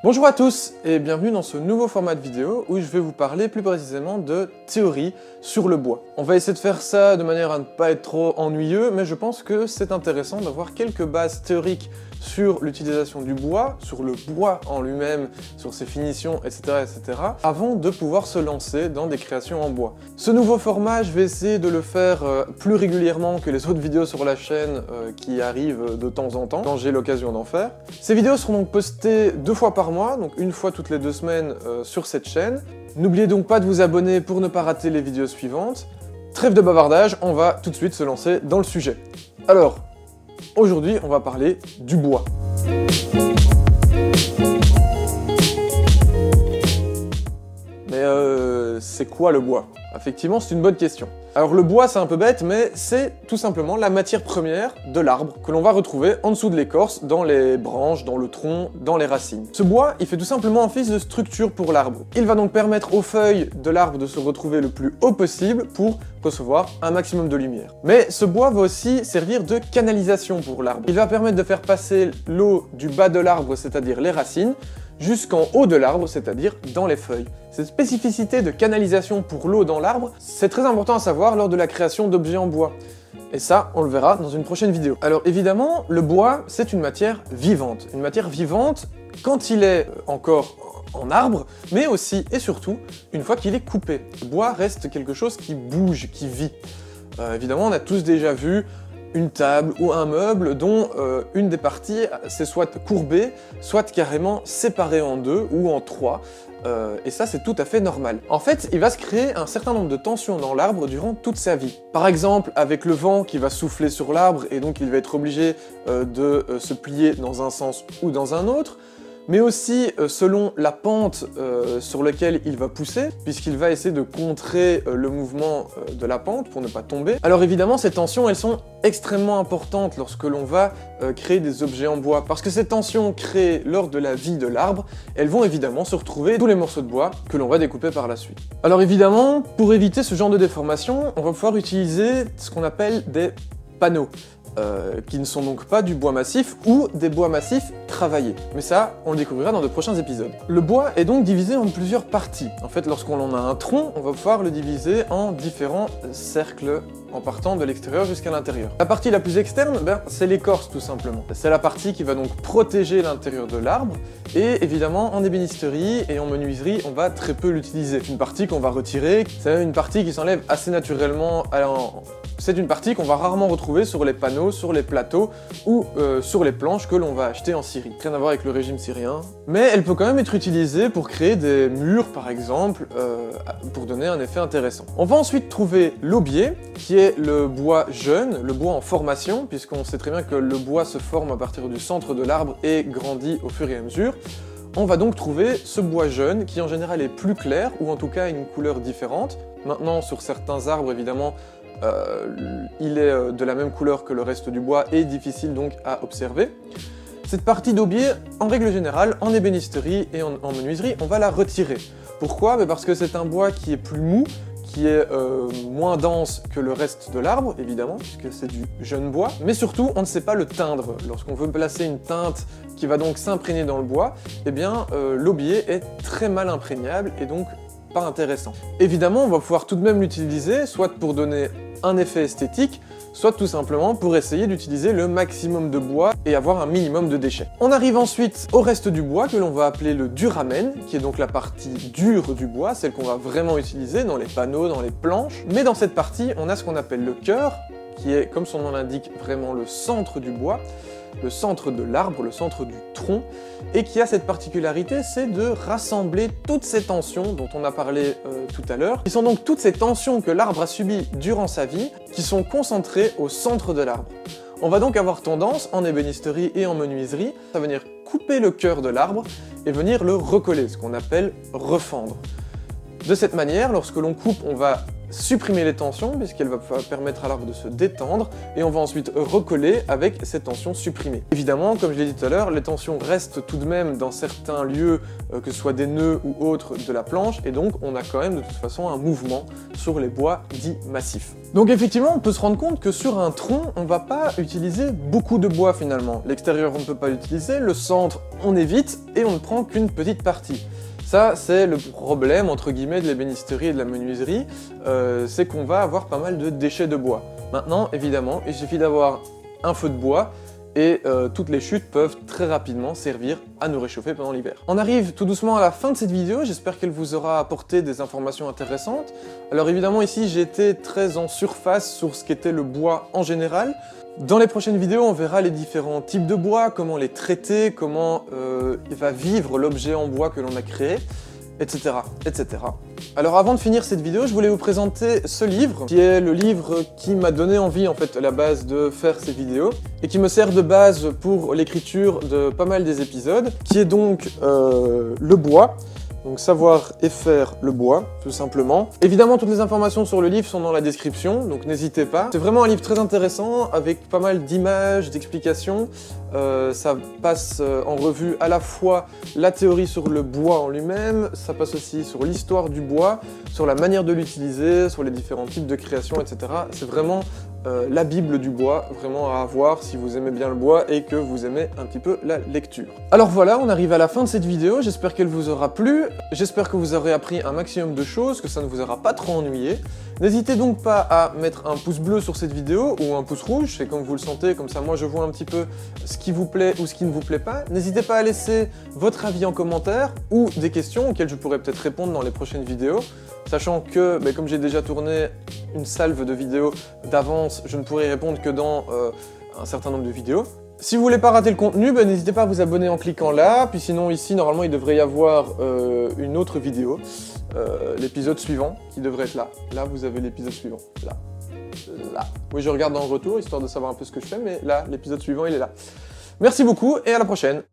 Bonjour à tous et bienvenue dans ce nouveau format de vidéo où je vais vous parler plus précisément de théorie sur le bois. On va essayer de faire ça de manière à ne pas être trop ennuyeux, mais je pense que c'est intéressant d'avoir quelques bases théoriques sur l'utilisation du bois, sur le bois en lui-même, sur ses finitions, etc., etc., avant de pouvoir se lancer dans des créations en bois. Ce nouveau format, je vais essayer de le faire plus régulièrement que les autres vidéos sur la chaîne qui arrivent de temps en temps, quand j'ai l'occasion d'en faire. Ces vidéos seront donc postées 2 fois par mois, donc une fois toutes les 2 semaines sur cette chaîne. N'oubliez donc pas de vous abonner pour ne pas rater les vidéos suivantes. Trêve de bavardage, on va tout de suite se lancer dans le sujet. Alors, aujourd'hui, on va parler du bois. Mais c'est quoi le bois? Effectivement, c'est une bonne question. Alors le bois, c'est un peu bête, mais c'est tout simplement la matière première de l'arbre que l'on va retrouver en dessous de l'écorce, dans les branches, dans le tronc, dans les racines. Ce bois, il fait tout simplement office de structure pour l'arbre. Il va donc permettre aux feuilles de l'arbre de se retrouver le plus haut possible pour recevoir un maximum de lumière. Mais ce bois va aussi servir de canalisation pour l'arbre. Il va permettre de faire passer l'eau du bas de l'arbre, c'est-à-dire les racines, jusqu'en haut de l'arbre, c'est-à-dire dans les feuilles. Cette spécificité de canalisation pour l'eau dans l'arbre, c'est très important à savoir lors de la création d'objets en bois. Et ça, on le verra dans une prochaine vidéo. Alors évidemment, le bois, c'est une matière vivante. Une matière vivante quand il est encore en arbre, mais aussi et surtout une fois qu'il est coupé. Le bois reste quelque chose qui bouge, qui vit. Évidemment, on a tous déjà vu une table ou un meuble dont une des parties s'est soit courbée, soit carrément séparée en 2 ou en 3. Et ça, c'est tout à fait normal. En fait, il va se créer un certain nombre de tensions dans l'arbre durant toute sa vie. Par exemple, avec le vent qui va souffler sur l'arbre et donc il va être obligé de se plier dans un sens ou dans un autre, mais aussi selon la pente sur laquelle il va pousser, puisqu'il va essayer de contrer le mouvement de la pente pour ne pas tomber. Alors évidemment, ces tensions, elles sont extrêmement importantes lorsque l'on va créer des objets en bois, parce que ces tensions créées lors de la vie de l'arbre, elles vont évidemment se retrouver dans tous les morceaux de bois que l'on va découper par la suite. Alors évidemment, pour éviter ce genre de déformation, on va pouvoir utiliser ce qu'on appelle des panneaux. Qui ne sont donc pas du bois massif ou des bois massifs travaillés. Mais ça, on le découvrira dans de prochains épisodes. Le bois est donc divisé en plusieurs parties. En fait, lorsqu'on en a un tronc, on va pouvoir le diviser en différents cercles en partant de l'extérieur jusqu'à l'intérieur. La partie la plus externe, c'est l'écorce tout simplement. C'est la partie qui va donc protéger l'intérieur de l'arbre, et évidemment en ébénisterie et en menuiserie, on va très peu l'utiliser. Une partie qu'on va retirer, c'est une partie qui s'enlève assez naturellement. C'est une partie qu'on va rarement retrouver sur les panneaux, sur les plateaux ou sur les planches que l'on va acheter en Syrie. Rien à voir avec le régime syrien, mais elle peut quand même être utilisée pour créer des murs par exemple, pour donner un effet intéressant. On va ensuite trouver l'aubier, qui est le bois jeune, le bois en formation, puisqu'on sait très bien que le bois se forme à partir du centre de l'arbre et grandit au fur et à mesure. On va donc trouver ce bois jeune qui en général est plus clair, ou en tout cas une couleur différente. Maintenant, sur certains arbres évidemment, il est de la même couleur que le reste du bois et difficile donc à observer. Cette partie d'aubier, en règle générale, en ébénisterie et en menuiserie, on va la retirer. Pourquoi? Parce que c'est un bois qui est plus mou, qui est moins dense que le reste de l'arbre, évidemment, puisque c'est du jeune bois, mais surtout, on ne sait pas le teindre. Lorsqu'on veut placer une teinte qui va donc s'imprégner dans le bois, eh bien, l'aubier est très mal imprégnable et donc pas intéressant. Évidemment, on va pouvoir tout de même l'utiliser, soit pour donner un effet esthétique, soit tout simplement pour essayer d'utiliser le maximum de bois et avoir un minimum de déchets. On arrive ensuite au reste du bois que l'on va appeler le duramen, qui est donc la partie dure du bois, celle qu'on va vraiment utiliser dans les panneaux, dans les planches. Mais dans cette partie, on a ce qu'on appelle le cœur, qui est, comme son nom l'indique, vraiment le centre du bois, le centre de l'arbre, le centre du tronc, et qui a cette particularité, c'est de rassembler toutes ces tensions dont on a parlé tout à l'heure, qui sont donc toutes ces tensions que l'arbre a subies durant sa vie, qui sont concentrées au centre de l'arbre. On va donc avoir tendance, en ébénisterie et en menuiserie, à venir couper le cœur de l'arbre et venir le recoller, ce qu'on appelle refendre. De cette manière, lorsque l'on coupe, on va supprimer les tensions, puisqu'elle va permettre à l'arbre de se détendre, et on va ensuite recoller avec ces tensions supprimées. Évidemment, comme je l'ai dit tout à l'heure, les tensions restent tout de même dans certains lieux, que ce soit des nœuds ou autres de la planche, et donc on a quand même de toute façon un mouvement sur les bois dits massifs. Donc effectivement, on peut se rendre compte que sur un tronc, on va pas utiliser beaucoup de bois finalement. L'extérieur, on ne peut pas l'utiliser, le centre, on évite, et on ne prend qu'une petite partie. Ça, c'est le problème, entre guillemets, de l'ébénisterie et de la menuiserie, c'est qu'on va avoir pas mal de déchets de bois. Maintenant, évidemment, il suffit d'avoir un feu de bois, et toutes les chutes peuvent très rapidement servir à nous réchauffer pendant l'hiver. On arrive tout doucement à la fin de cette vidéo, j'espère qu'elle vous aura apporté des informations intéressantes. Alors évidemment ici j'ai été très en surface sur ce qu'était le bois en général. Dans les prochaines vidéos on verra les différents types de bois, comment les traiter, comment il va vivre l'objet en bois que l'on a créé, etc., etc. Alors avant de finir cette vidéo, je voulais vous présenter ce livre, qui est le livre qui m'a donné envie en fait à la base de faire ces vidéos, et qui me sert de base pour l'écriture de pas mal des épisodes, qui est donc Le Bois. Donc savoir et faire le bois, tout simplement. Évidemment, toutes les informations sur le livre sont dans la description, donc n'hésitez pas. C'est vraiment un livre très intéressant, avec pas mal d'images, d'explications. Ça passe en revue à la fois la théorie sur le bois en lui-même, ça passe aussi sur l'histoire du bois, sur la manière de l'utiliser, sur les différents types de création, etc. C'est vraiment la Bible du bois, vraiment à avoir si vous aimez bien le bois et que vous aimez un petit peu la lecture. Alors voilà, on arrive à la fin de cette vidéo, j'espère qu'elle vous aura plu, j'espère que vous aurez appris un maximum de choses, que ça ne vous aura pas trop ennuyé. N'hésitez donc pas à mettre un pouce bleu sur cette vidéo ou un pouce rouge, c'est comme vous le sentez, comme ça moi je vois un petit peu ce qui vous plaît ou ce qui ne vous plaît pas. N'hésitez pas à laisser votre avis en commentaire ou des questions auxquelles je pourrais peut-être répondre dans les prochaines vidéos. Sachant que, comme j'ai déjà tourné une salve de vidéos d'avance, je ne pourrai y répondre que dans un certain nombre de vidéos. Si vous voulez pas rater le contenu, n'hésitez pas à vous abonner en cliquant là, puis sinon ici, normalement, il devrait y avoir une autre vidéo, l'épisode suivant, qui devrait être là. Là, vous avez l'épisode suivant, là. Là. Oui, je regarde dans le retour, histoire de savoir un peu ce que je fais, mais là, l'épisode suivant, il est là. Merci beaucoup, et à la prochaine.